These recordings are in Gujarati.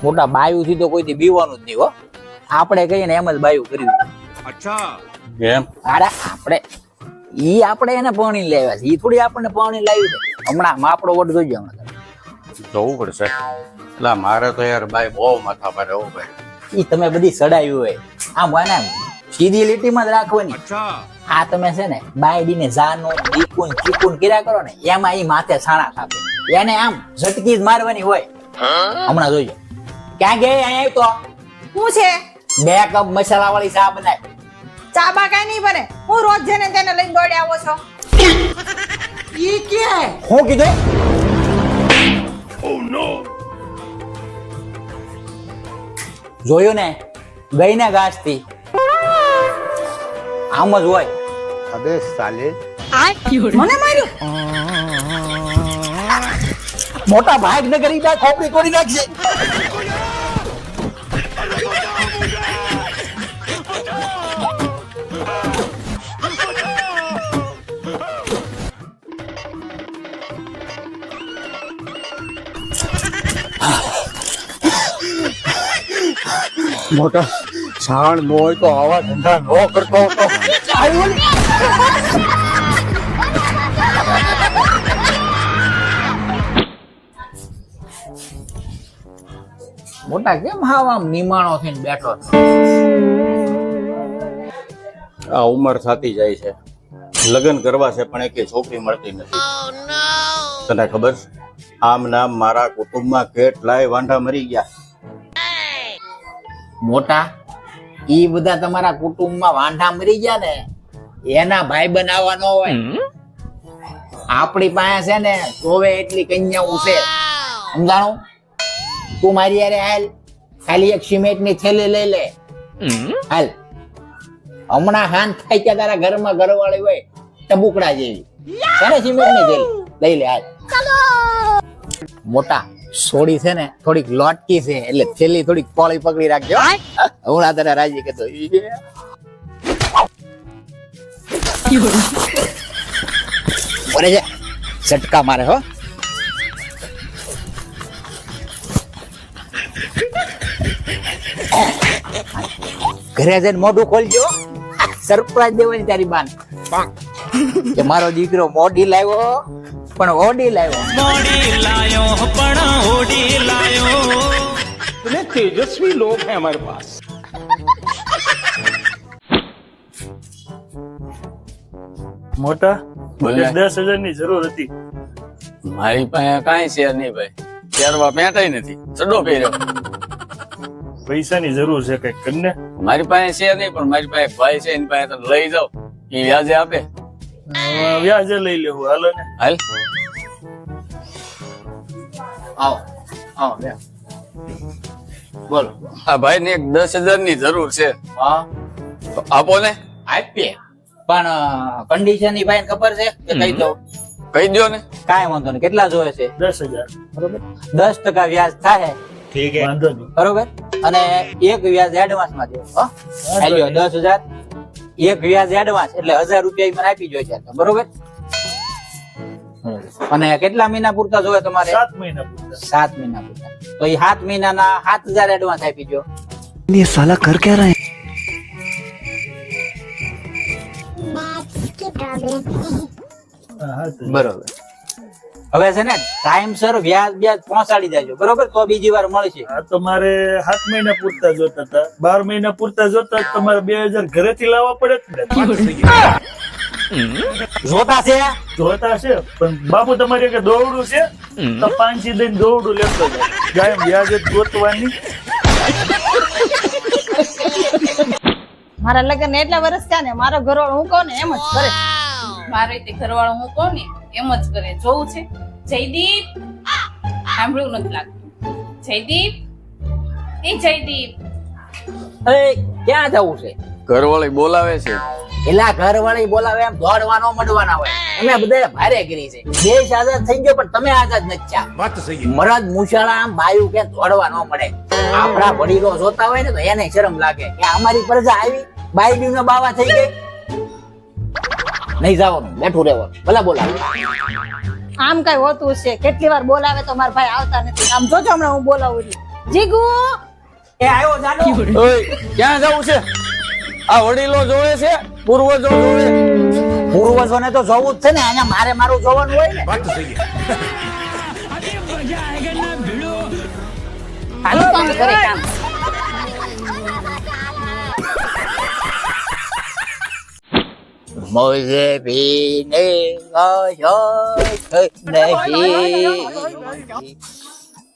મોટા બાયુ થી તો કોઈથી બીવાનું જ નહીં હો. આપણે કહીએ ને એમ જ બાયુ કર્યું. અચ્છા એમ અરે આપણે એને પાણી લાવ્યા છે. ઈ થોડી આપણને પાણી લાવી છે. હમણાં માપડો વટ જોઈજો હમણાં. જવું પડશે. એટલે મારે તો યાર બાઈ બહુ માથા ભારે હો ભાઈ. ઈ તમે બધી સડાયું હોય આમ હોય ને સીધી લીટીમાં જ રાખવાની. અચ્છા આ તમે છે ને બાયડીને જાનું દીકુન ચીકુન કર્યા કરો ને એમાં ઈ માથે છાણા ખાપે. એને આમ ઝટકી જ મારવાની હોય. હમણાં જોઈજો. ક્યાં ગઈ અહીંયા તો શું છે 2 કપ મસાલા વાળી ચા બનાય. ચા બા કાઈ નહીં બને. હું રોજ જેને તેને લઈને દોડી આવો છો. ઈ કે હું કીધું? જોયું ને ગઈ ને ઘાસ થી આમ જ હોય. अबे साले મને માર્યું. મોટા ભાગ ને કરી દા ખોપડી તોડી નાખશે. મોટા છાણ ન હોય તો આવા ધંધા ન કરતો હતો. મોટા કેમ હાવ આમ નિમાણો થઈને બેઠો છે? આ ઉંમર થતી જાય છે. લગ્ન કરવા છે પણ એકે છોકરી મળતી નથી. તને ખબર છે? આમ નામ મારા કુટુંબમાં કેટલાય વાંઢા મરી ગયા. મોટા ઈ બધા તમારા કુટુંબમાં વાંઢા મરી ગયા ને એના ભાઈ બનાવવા ન હોય. આપણી પાસે છે ને જોવે એટલી કન્યાઓ છે. સમજાણું? તું મારી યારે હાલ. ખાલી એક સિમેન્ટ ની થેલી લઈ લે. હાલ હમણાં હાન થાય કે તારા ઘરમાં ઘરવાળી હોય ટબુકડા જેવી. તારે સિમેન્ટ ની થેલી લઈ લે હાલ. મોટા સોડી છે ને થોડીક લોટકી છે એટલે થેલી થોડીક પોળી પકડી રાખજો. હમણાં તને રાજી કહેતો બોલે છે ઝટકા મારે હો. ઘરે જઈને મોઢું ખોલજો. સરપ્રાઈઝ દેવાની તારી બાન કે મારો દીકરો મોઢી લાવ્યો પણ ઓડી લાવ્યો. इतने तेजस्वी लोग हैं हमारे पास। મોટા બોલે. 10,000 ની જરૂર હતી. મારી પાસે કાંઈ છે નહીં ભાઈ. ત્યારવા પેટાઈ નથી. ચડો પહેર્યો. પૈસાની જરૂર છે કઈક કરીને. મારી પાસે છે નહીં પણ મારી પાસે એક ભાઈ છે એની પાસે તમે લઈ જાઓ. એ વ્યાજે આપે. વ્યાજે લઈ લેવું હાલો ને. હાલ આવો આવો બે બોલો. આ ભાઈ ને એક 10,000 ની જરૂર છે. હા તો આપો ને. આપીએ પણ કન્ડિશન ની ભાઈ ખબર છે કે કઈ દઉં? કહી દો ને. કાંઈ વાંધો નહીં. કેટલા જોવે છે? 10,000 બરોબર 10% વ્યાજ થાય. વાંધો નહીં. બરોબર અને એક વ્યાજ એડવાન્સ માં દેવો. હો હાલ્યો 10,000 એક વ્યાજ એડવાન્સ એટલે 1,000 રૂપિયા મને આપી જોઈએ છે. બરોબર અને કેટલા મહિના પૂરતા જોવે તમારે? 7 મહિના પૂરતા. 7 મહિના પૂરતા. તો એ 7 મહિનાના 7,000 એડવાન્સ આપી દો. ये साला कर क्या रहा है? હા, તો બરોબર હવે છે ને ટાઈમસર વ્યાજ વ્યાજ પહોંચાડી દેજો. બરોબર તો બીજી વાર મળશે. આ તો મારે 7 મહિના પૂરતા જોતા હતા. 12 મહિના પૂરતા જોતા તો તમારે 2,000 ઘરેથી લાવવા પડે જ ને. જોતા છે જોતા છે પણ બાપુ તમારે કે દોરડું છે તો 5 દઈને દોરડું લેતો જાય. કાયમ વ્યાજ જ ગોતવાની. મારા લગ્ન એટલા વર્ષ થયા ને મારો ઘરવાળો હું કહું ને એમ જ કરે. મારે તે ઘરવાળો હું કહું ને એમ જ કરે. જોવું છે જયદીપ સાંભળવું નથી લાગતું. જયદીપ એ જયદીપ એ ક્યાં જવું છે? ઘરવાળી બોલાવે છે. એલા ઘરવાળી બોલાવે એમ દોડવાનો મડવાના હોય. અમે બધા ભારે કરી છે. દેશ આઝાદ થઈ ગયો પણ તમે આઝાદ નથી થયા. बात तो सही है। મરદ મુશાળા આમ બાયું કે દોડવા ન મળે. આપણા વડીલો જોતા હોય ને તો એને શરમ લાગે કે અમારી પ્રજા આવી બાયડી નો બાવા થઈ ગઈ. નહીં જવાનું, બેઠું રહેવાનું. ભલા બોલાવે. આમ કઈ હોતું છે કેટલી વાર બોલાવે તો મારા ભાઈ આવતા નથી. આમ જોજો હમણાં હું બોલાવું છું. જીગુ એ આવ્યો જાડો. ઓય ક્યાં જવું છે? આ વડીલો જોવે છે, પૂર્વજો જોવે. પૂર્વજોને તો જોવું જ છે ને, અહીંયા મારે મારું જોવાનું હોય ને. હાલો કામ કરે કામ. मुझे पीने का शौक नहीं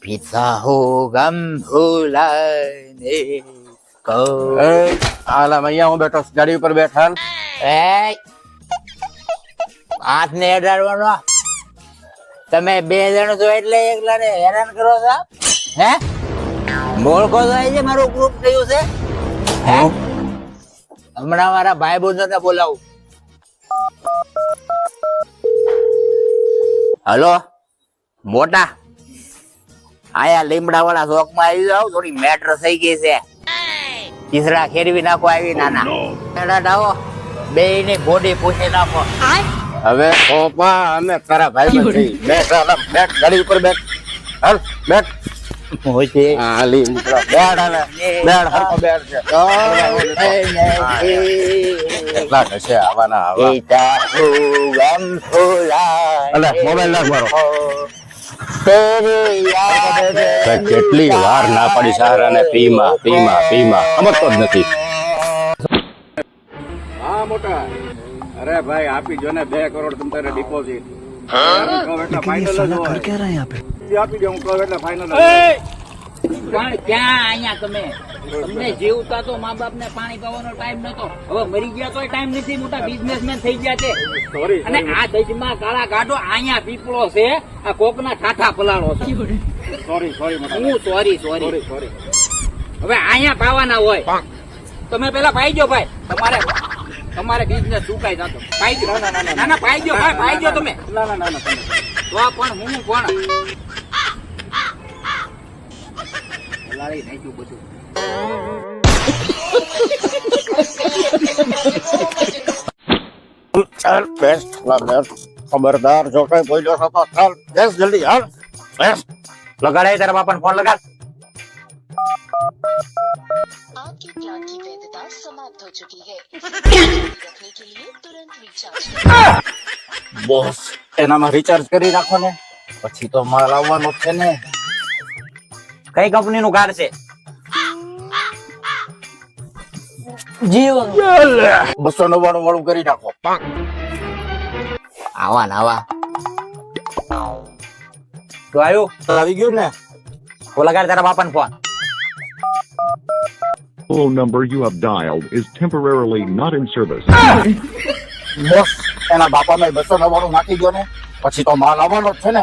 पीता हूँ गम भुलाने को. હાલા અહીંયા હું બેઠો છું, ગાડી ઉપર બેઠા. એ હાથને અડાડવાનો. તમે બે જણ છો એટલે એકલાને હેરાન કરો છો હે? મોળકો થાય છે મારું ગ્રુપ થયું છે હે? હમણાં મારા ભાઈ બંધોને બોલાવું. હલો મોટા, આયા લીમડા વાળા ચોક માં આવી જાવ, થોડી મેટર થઈ ગઈ છે. ખીસડા ખેરવી નાખો આવી નાના. આવો બે ની બોડી પૂછી નાખો. હવે ઓપા અમે તારા ભાઈ બંધ બેઠ હાલા, બેઠ ગાડી ઉપર બેઠ. હાલ બેઠ. હાલી મિત્રો બેઠ હાલે બેઠ હરકો બેઠ છે. કેટલા કશે આવવાના આવા. અલે મોબાઈલ નાખ મારો. કેટલી વાર ના પડી સારાને પીમાં પીમાં પીમાં સમજતો જ નથી. હા મોટા, અરે ભાઈ આપી જો ને 2 કરોડ તમ તારે ડિપોઝિટ. कर क्या रहा है यहाँ पे? આપી દે, હું કહું એટલે ફાઇનલ. પણ ક્યાં અહીંયા તમે? તમને જીવતા તો મા બાપ ને પાણી પાવાનો ટાઈમ નતો, હવે મરી ગયા તોય ટાઈમ નથી. મોટા બિઝનેસમેન થઈ ગયા છે. સોરી અને આ દેશમાં કાળા ગાડો અહીંયા પીપળો છે, આ કોકના ઠાઠા પલાળો છે. સોરી સોરી મોટા હું સોરી સોરી. સોરી. હવે અહીંયા પાવાના હોય તમે પેલા પાઈ ગયો ભાઈ. તમારે બિઝનેસ સુકાઈ જતો. પાઈ ગયો. ના ના પાઈ ગયો ભાઈ, પાઈ ગયો તમે. ના ના ના ના તો પણ હું પણ પલાળી નાખ્યું બધું. ચાલ બેસ્ટ ખબરદાર જો કઈ બોલ્યો છો તો ચાલ બેસ જલ્દી હાલ બેસ. લગાડાય તારા બાપાને ફોન લગાડ. आपके प्लान की वैधता समाप्त हो चुकी है रखने के लिए तुरंत रिचार्ज करें। બોસ એનામાં રિચાર્જ કરી નાખો ને, પછી તો માલ આવવાનો જ છે ને. કઈ કંપની નું કાર્ડ છે? જીઓ. 299 વાળું કરી નાખો. આવા ને આવા તો આવ્યું. આવી ગયું ને. તો લગાડ તારા બાપાને phone. phone number you have dialed is temporarily not in service. Boss એના બાપામાં 299 નાખી ગયો ને, પછી તો માલ આવવાનો જ છે ને.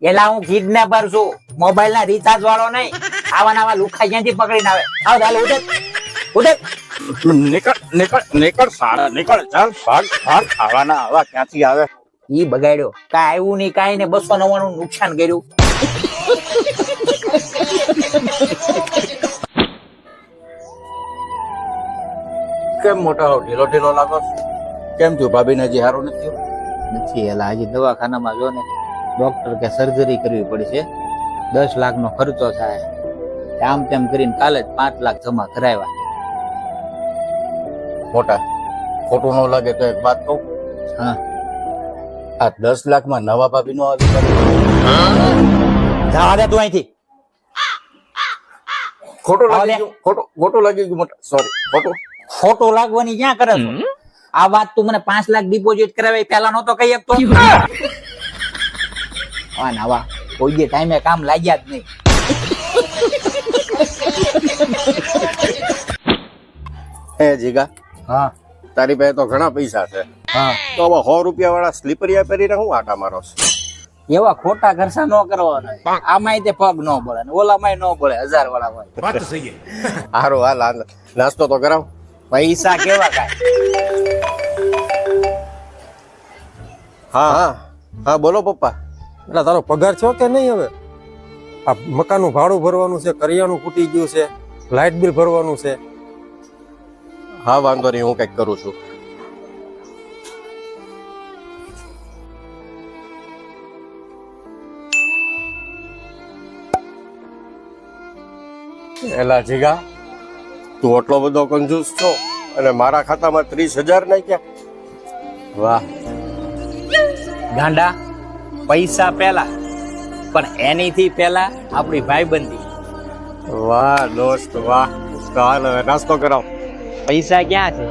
એલા હું કિડનેપર છું, મોબાઈલ ના રિચાર્જ વાળો નહીં. આવા નવા લુખા ક્યાંથી પકડીને આવે? આવ ચાલો ઉઠે ઉઠે. નીકળ નીકળ નીકળ સારા નીકળ. ચાલ ભાગ ભાગ. આવાના આવા ક્યાંથી આવે. ઈ બગાડ્યો, કાંઈ આવ્યું નહીં કાંઈ ને 299 નુકસાન કર્યું. કેમ મોટા ઢીલો ઢીલો લાગો છો? કેમ થયું ભાભીને હજી સારું નથી થયું? નથી એલા, હજી દવાખાનામાં જો ને ડોક્ટર કે સર્જરી કરવી પડશે, 10 લાખનો ખર્ચો થાય. આમ તેમ કરીને કાલે જ 5 લાખ જમા કરાવ્યા. મોટા ખોટું ન લાગે તો એક વાત કહું. હા આ 10 લાખમાં નવા ભાભી નો આવી જવા દે તું અહીંથી. ખોટું આવા લાગી દે. ગયું. ખોટું લાગી ગયું મોટા. સોરી ખોટું. ખોટો લાગવાની ક્યાં કરે છો? આ વાત તું મને 5 લાખ ડિપોઝિટ કરાવી પેલા નતો કહી શકતો? હા નવા કોઈ જે ટાઈમે કામ લાગ્યા જ નહીં. હે જીગા, હા તારી પાસે તો ઘણા પૈસા છે, હા તો હવે 100 રૂપિયા વાળા સ્લીપરિયા પહેરીને હું આટા મારો છું? એવા ખોટા ખર્ચા ન કરવાના. આમાંય તે પગ ન બળે ને ઓલામાંય ન બળે, 1000 વાળા હોય. હારું હાલ હાલ, નાસ્તો તો કરાવ. પૈસા કેવા કાંઈ? હા હા હા બોલો પપ્પા. એટલે તારો પગાર થયો કે નહીં? હવે આ મકાનનું ભાડું ભરવાનું છે, કરિયાણું ખૂટી ગયું છે, લાઇટ બિલ ભરવાનું છે. હા વાંધો નહીં, હું કઈક કરું છું. એલા જીગા તું એટલો બધો કંજૂસ છો અને મારા ખાતામાં 30,000 નાખ્યા વાહ. ગાંડા પૈસા પેલા પણ એનીથી પેલા આપણી ભાઈબંધી. વાહ દોસ્ત વાહ. તો હાલ હવે નાસ્તો કરાવ. પૈસા ક્યાં છે?